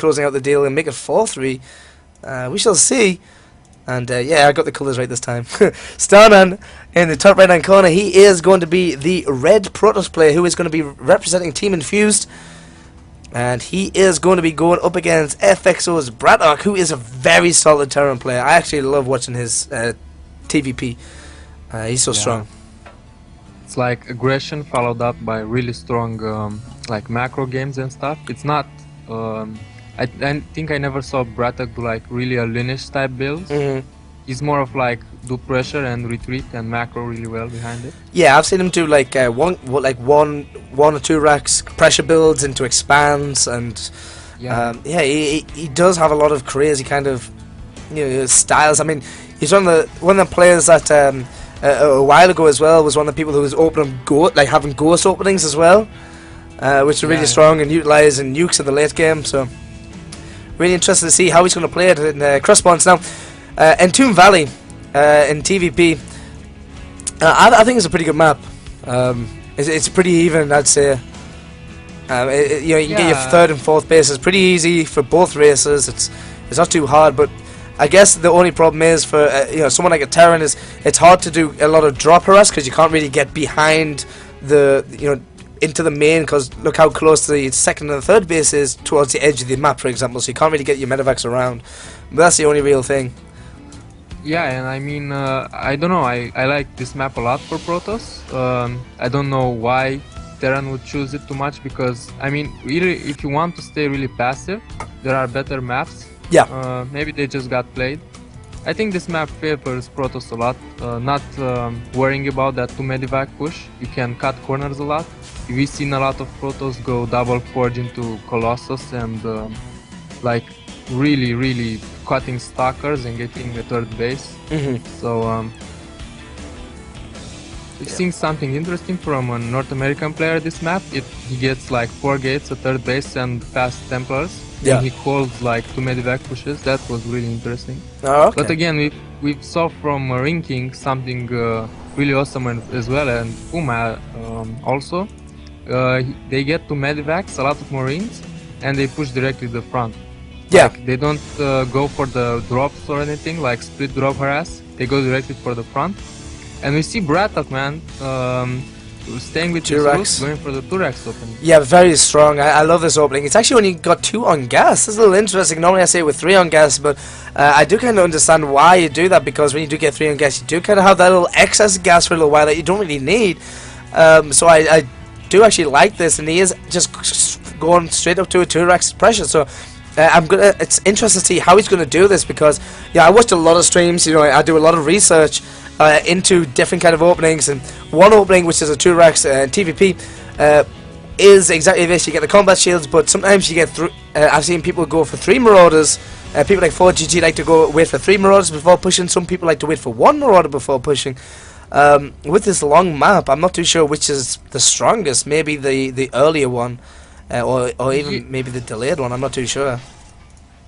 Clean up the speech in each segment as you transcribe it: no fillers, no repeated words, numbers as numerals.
closing out the deal and make it 4-3. We shall see. And yeah, I got the colours right this time. Starnan in the top right-hand corner. He is going to be the red BratOK player who is going to be representing Team Infused. And he is going to be going up against FXO's BratOK, who is a very solid Terran player. I actually love watching his TVP. He's so strong. It's like aggression followed up by really strong like macro games and stuff. It's not... I think I never saw BratOK do like really a lineage type builds. He's more of like do pressure and retreat and macro really well behind it. Yeah, I've seen him do like one or two racks pressure builds into expands, and yeah, he does have a lot of crazy kind of styles. I mean, he's one of the players that a while ago as well was one of the people who was opening having ghost openings as well, which are really strong and utilizing nukes in the late game. So. Really interested to see how he's going to play it in cross-spawns. Now, Entomb Valley in TVP, I think it's a pretty good map. It's pretty even, I'd say. You can get your third and fourth bases pretty easy for both races. It's not too hard, but I guess the only problem is for someone like a Terran is it's hard to do a lot of drop harass because you can't really get behind the into the main, because look how close the second and the third base is towards the edge of the map, for example, so you can't really get your medevacs around. But that's the only real thing. Yeah, and I mean, I don't know, I like this map a lot for Protoss. I don't know why Terran would choose it too much, because, I mean, really, if you want to stay really passive, there are better maps. Yeah. Maybe they just got played. I think this map favors Protoss a lot, not worrying about that 2 medevac push. You can cut corners a lot. We've seen a lot of Protoss go double forge into Colossus and like really cutting stalkers and getting the third base. So we've seen something interesting from a North American player this map. He gets like 4 gates, a third base and fast Templars. Yeah. And he calls like 2 medevac pushes. That was really interesting. Oh, okay. But again, we saw from Ring King something really awesome as well, and Puma also. They get 2 medevacs, a lot of Marines, and they push directly to the front. Yeah. Like, they don't go for the drops or anything, like split drop harass. They go directly for the front. And we see BratOK, man, staying with his roots, going for the 2 racks opening. Yeah, very strong. I love this opening. It's actually only got 2 on gas. It's a little interesting. Normally I say it with 3 on gas, but I do kind of understand why you do that, because when you do get 3 on gas, you do kind of have that little excess gas for a little while that you don't really need. So I do actually like this, and he is just going straight up to a 2 racks pressure. So it's interesting to see how he's gonna do this, because I watched a lot of streams. I do a lot of research into different kind of openings, and one opening, which is a 2 racks TVP, is exactly this. You get the combat shields, but sometimes you get I've seen people go for 3 marauders. People like 4GG like to wait for 3 marauders before pushing. Some people like to wait for 1 marauder before pushing. With this long map, I'm not too sure which is the strongest. Maybe the earlier one, or even maybe the delayed one. I'm not too sure.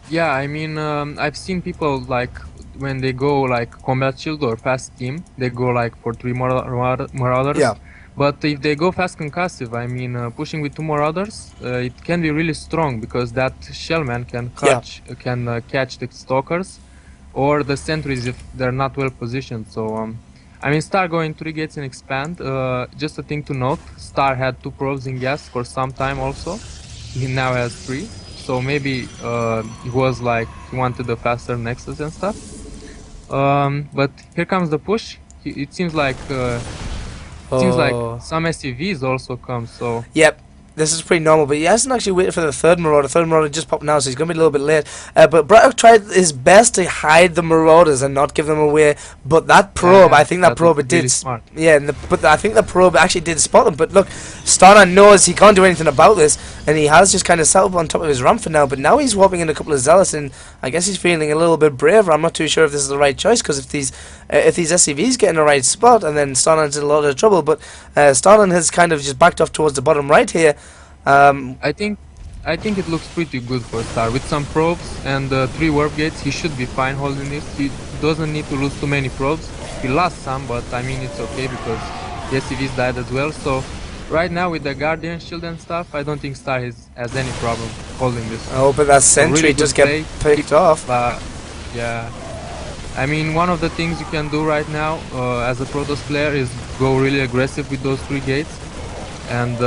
Yeah, I mean, I've seen people like when they go like combat shield or fast team, they go like for 3 marauders. Yeah. But if they go fast concussive, I mean, pushing with 2 marauders, it can be really strong, because that shellman can catch the stalkers or the sentries if they're not well positioned. So I mean, Star going 3 gates and expand. Just a thing to note, Star had 2 probes in gas for some time also. He now has 3. So maybe he was like, he wanted the faster Nexus and stuff. But here comes the push. It seems like some SCVs also come, so... Yep. This is pretty normal, but he hasn't actually waited for the third marauder. The third marauder just popped now, so he's going to be a little bit late. But BratOK tried his best to hide the marauders and not give them away. But that probe, I think that probe did. Smart. Yeah, but I think the probe actually did spot them. But look, Starnan knows he can't do anything about this, and he has just kind of sat up on top of his ramp for now. But now he's whopping in a couple of zealots, and I guess he's feeling a little bit braver. I'm not too sure if this is the right choice, because if these SCVs get in the right spot, and then Starnan's in a lot of trouble. But Starnan has kind of just backed off towards the bottom right here. I think it looks pretty good for Star. With some probes and 3 warp gates, he should be fine holding this. He doesn't need to lose too many probes. He lost some, but I mean it's okay, because the SCVs died as well. So right now with the Guardian shield and stuff, I don't think Star has any problem holding this. Oh, but that sentry really just play, get picked off. Yeah. I mean, one of the things you can do right now as a Protoss player is go really aggressive with those 3 gates and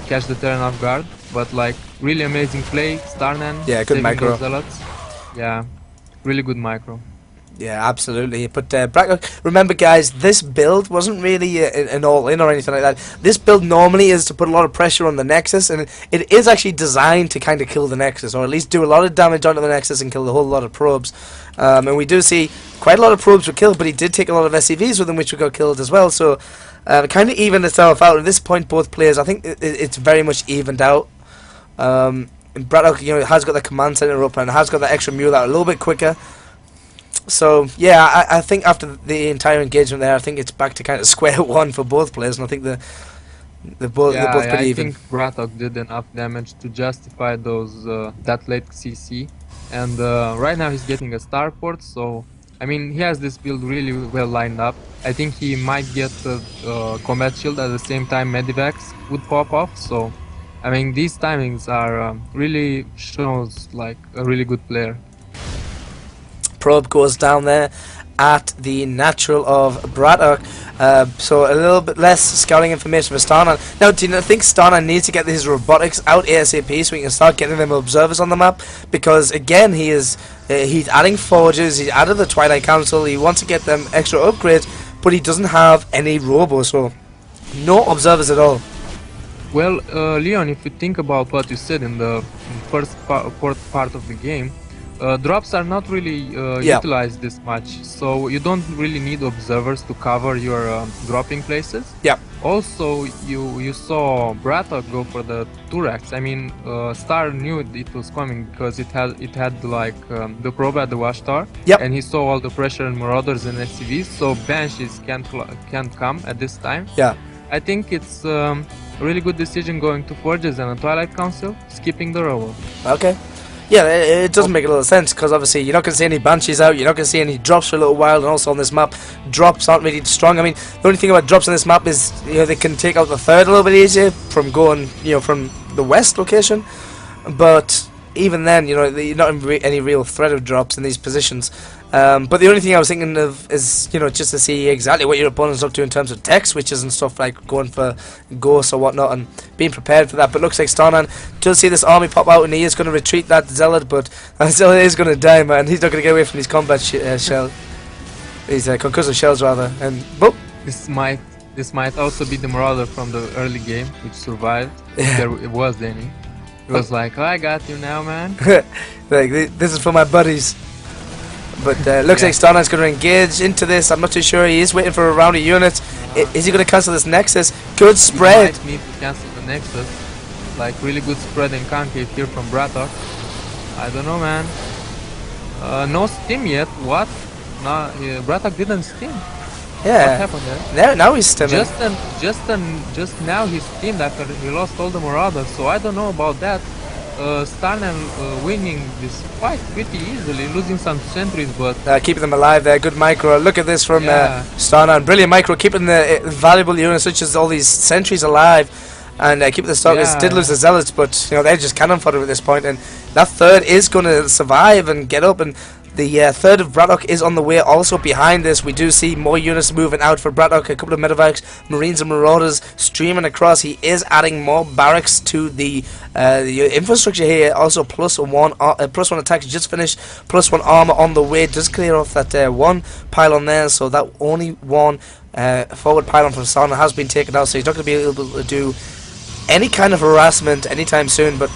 catch the Terran off guard. But like, really amazing play, Starnan. Yeah, good micro. Those zealots. Yeah, really good micro. Yeah, absolutely. But BratOK, remember guys, this build wasn't really an all-in or anything like that. This build normally is to put a lot of pressure on the Nexus, and it is actually designed to kind of kill the Nexus, or at least do a lot of damage onto the Nexus and kill a whole lot of probes. And we do see quite a lot of probes were killed, but he did take a lot of SCVs with him, which got killed as well. So it kind of evened itself out. At this point, both players, I think it's very much evened out. And BratOK, you know, has got the command center up and has got that extra mule out a little bit quicker. So yeah, I think after the entire engagement there, I think it's back to kind of square one for both players, and I think they're both pretty even. I think BratOK did enough damage to justify those that late CC, and right now he's getting a starport. So I mean, he has this build really well lined up. I think he might get the combat shield at the same time Medivacs would pop off. So I mean, these timings are really shows like a really good player. Probe goes down there at the natural of BratOK. So a little bit less scouting information for Starnan. Now, do you think Starnan needs to get his robotics out ASAP so we can start getting them observers on the map? Because again, he's adding forges, he's added the Twilight Council, he wants to get them extra upgrades, but he doesn't have any robo, so no observers at all. Well, Leon, if you think about what you said in the first part of the game, drops are not really utilized this much, so you don't really need observers to cover your dropping places. Yeah. Also, you saw BratOK go for the 2 racks. I mean, Star knew it was coming because it had like the probe at the watchtower. Yep. And he saw all the pressure and marauders and SCVs, so banshees can't come at this time. Yeah. I think it's a really good decision going to forges and a Twilight Council, skipping the robo. Okay. Yeah, it doesn't make a lot of sense because obviously you're not going to see any banshees out, you're not going to see any drops for a little while, and also on this map, drops aren't really strong. I mean, the only thing about drops on this map is, you know, they can take out the third a little bit easier from going, you know, from the west location, but even then, you know, you're not in any real threat of drops in these positions. But the only thing I was thinking of is, you know, just to see exactly what your opponent's up to in terms of tech switches and stuff, like going for ghosts or whatnot and being prepared for that. But looks like Starnan does see this army pop out and he is going to retreat that Zealot, but that Zealot is going to die, man. He's not going to get away from his combat shell. His concussive shells, rather. And boop. This might also be the Marauder from the early game, which survived. Yeah. There it was any. It was like, oh, I got you now, man. Like, this is for my buddies. But looks like Starnan's going to engage into this. I'm not too sure. He is waiting for a round of units. Is he going to cancel this Nexus? Good spread. He might need to cancel the Nexus. Like, really good spread and concave here from BratOK. I don't know, man. No steam yet. What? No, BratOK didn't steam. Yeah. What happened there? Now he's stimming. Just now he steamed after he lost all the Marauders. So I don't know about that. Starnan winning this fight pretty easily, losing some sentries, but keeping them alive there. Good micro. Look at this from Starnan. Brilliant micro, keeping the valuable units such as all these sentries alive, and keeping the stalkers. Did lose the zealots, but you know they're just cannon fodder at this point, and that third is going to survive and get up. And the third of BratOK is on the way. Also behind this, we do see more units moving out for BratOK. A couple of medevacs, marines and marauders streaming across. He is adding more barracks to the infrastructure here. Also +1 attacks just finished. +1 armor on the way. Does clear off that one pylon there. So that only one forward pylon from Starnan has been taken out. So he's not going to be able to do any kind of harassment anytime soon. But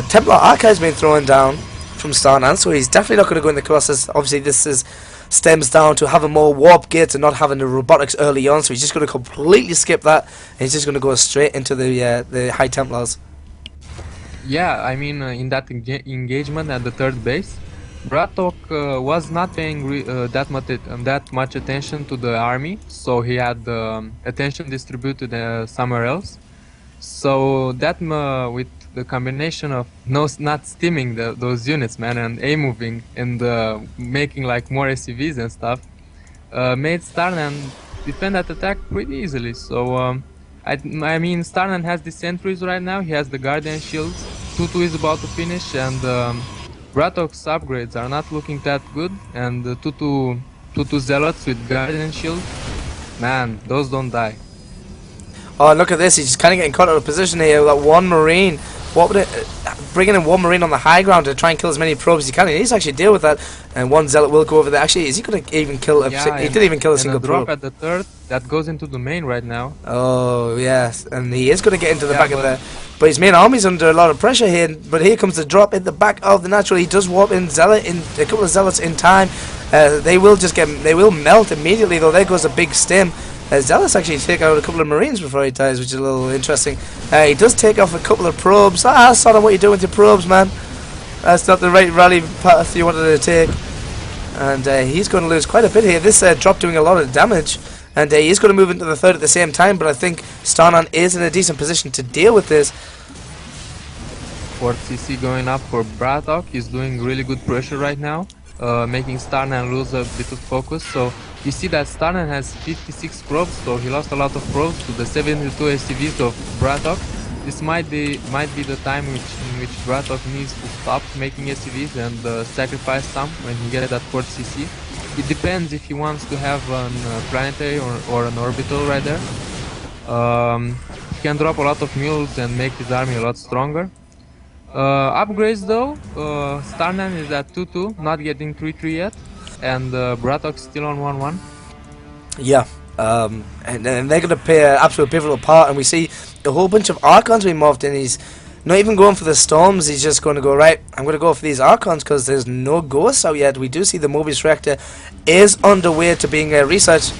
Templar Archive's been thrown down from Starnan, so he's definitely not going to go in the Colossus. Obviously this stems down to having more warp gates and not having the robotics early on, so he's just going to completely skip that and he's just going to go straight into the High Templars. Yeah, I mean, in that engagement at the third base, BratOK was not paying that much attention to the army, so he had attention distributed somewhere else. So that with the combination of not steaming those units, man, and A-moving and making like more SCVs and stuff, made Starnan defend that attack pretty easily. So I mean, Starnan has the sentries right now. He has the guardian shields. 2-2 is about to finish, and BratOK's upgrades are not looking that good. And 2-2 zealots with guardian shield, man, those don't die. Oh, look at this. He's just kind of getting caught out of position here. That one Marine. What would it... bringing in one Marine on the high ground to try and kill as many probes as he can. He needs to actually deal with that. And one Zealot will go over there. Actually, is he going to even kill... he didn't even kill a single probe. Drop at the third. That goes into the main right now. Oh, yes. And he is going to get into the back of there. But his main army's under a lot of pressure here. But here comes the drop in the back of the natural. He does warp in Zealot, in a couple of Zealots in time. They will just get... They will melt immediately, though. There goes a big stim. Zealous actually take out a couple of Marines before he dies, which is a little interesting. He does take off a couple of probes. Son, what you doing with your probes, man? That's not the right rally path you wanted to take. And he's going to lose quite a bit here. This drop doing a lot of damage. And he's going to move into the third at the same time, but I think Starnan is in a decent position to deal with this. 4th CC going up for BratOK. He's doing really good pressure right now, making Starnan lose a bit of focus. So you see that Starnan has 56 probes, so he lost a lot of probes to the 72 SCVs of BratOK. This might be the time in which BratOK needs to stop making SCVs and sacrifice some when he gets that 4th CC. It depends if he wants to have a planetary or an orbital right there. He can drop a lot of mules and make his army a lot stronger. Upgrades though, Starnan is at 2-2, not getting 3-3 yet, and BratOK still on 1-1. Yeah, and they're going to play an absolute pivotal part, and we see a whole bunch of Archons being morphed in. He's not even going for the Storms, he's just going to go, right, I'm going to go for these Archons because there's no Ghosts out yet. We do see the Mobius Reactor is underway to being researched.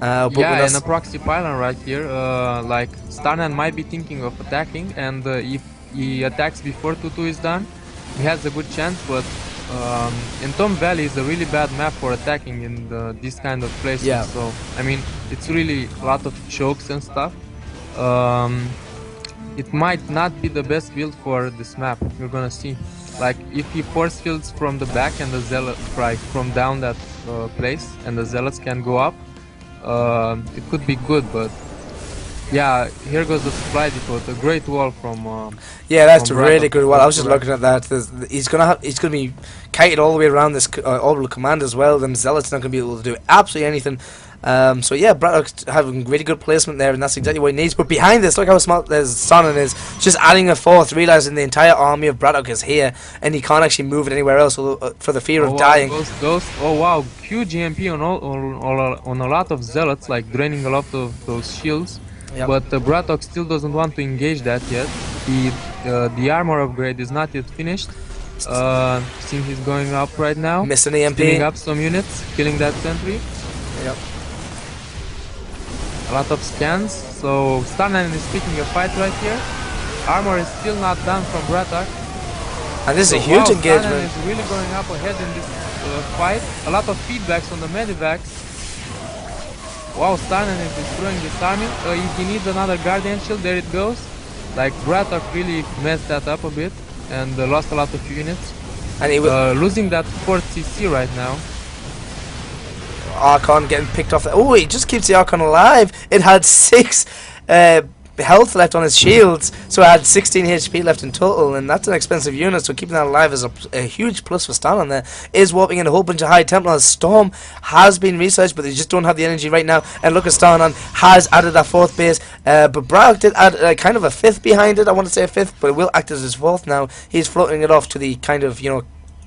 Yeah, and a proxy pylon right here, like Starnan might be thinking of attacking, and if he attacks before 2-2 is done, he has a good chance, but Tom Valley is a really bad map for attacking in this kind of places. Yeah. So, I mean, it's really a lot of chokes and stuff. It might not be the best build for this map, you're gonna see. Like, if he force fields from the back and the Zealot, right, from down that place, and the Zealots can go up, it could be good, but yeah, here goes the supply depot, a great wall from yeah, that's a really good wall. I was just looking at that. He's gonna be kited all the way around this orbital command as well. Then Zealot's not gonna be able to do absolutely anything. So yeah, BratOK's having really good placement there, and that's exactly what he needs. But behind this, look how smart Starnan is, just adding a 4th, realizing the entire army of BratOK is here, and he can't actually move it anywhere else for the fear of dying. Oh wow, huge EMP on a lot of Zealots, like draining a lot of those shields. Yep. But BratOK still doesn't want to engage that yet. The armor upgrade is not yet finished. Since he's going up right now, missing EMP, spinning up some units, killing that sentry. Yep. A lot of scans. So Starnan is picking a fight right here. Armor is still not done from BratOK. And this is a huge engagement. Starnan is really going up ahead in this fight. A lot of feedbacks on the medivacs. Wow, Starnan is destroying this army. He needs another Guardian Shield, there it goes. Like, BratOK really messed that up a bit and lost a lot of units. And he was losing that 4th CC right now. Archon getting picked off. Oh, he just keeps the Archon alive. It had 6 health left on his shields, so it had 16 HP left in total, and that's an expensive unit, so keeping that alive is a huge plus for Starnan there. Is warping in a whole bunch of High Templars. Storm has been researched, but they just don't have the energy right now, and look at Starnan has added that 4th base, but BratOK did add kind of a 5th behind it. I want to say a 5th, but it will act as his 4th now. He's floating it off to the kind of, you know,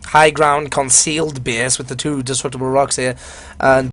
high ground concealed base with the 2 destructible rocks here, and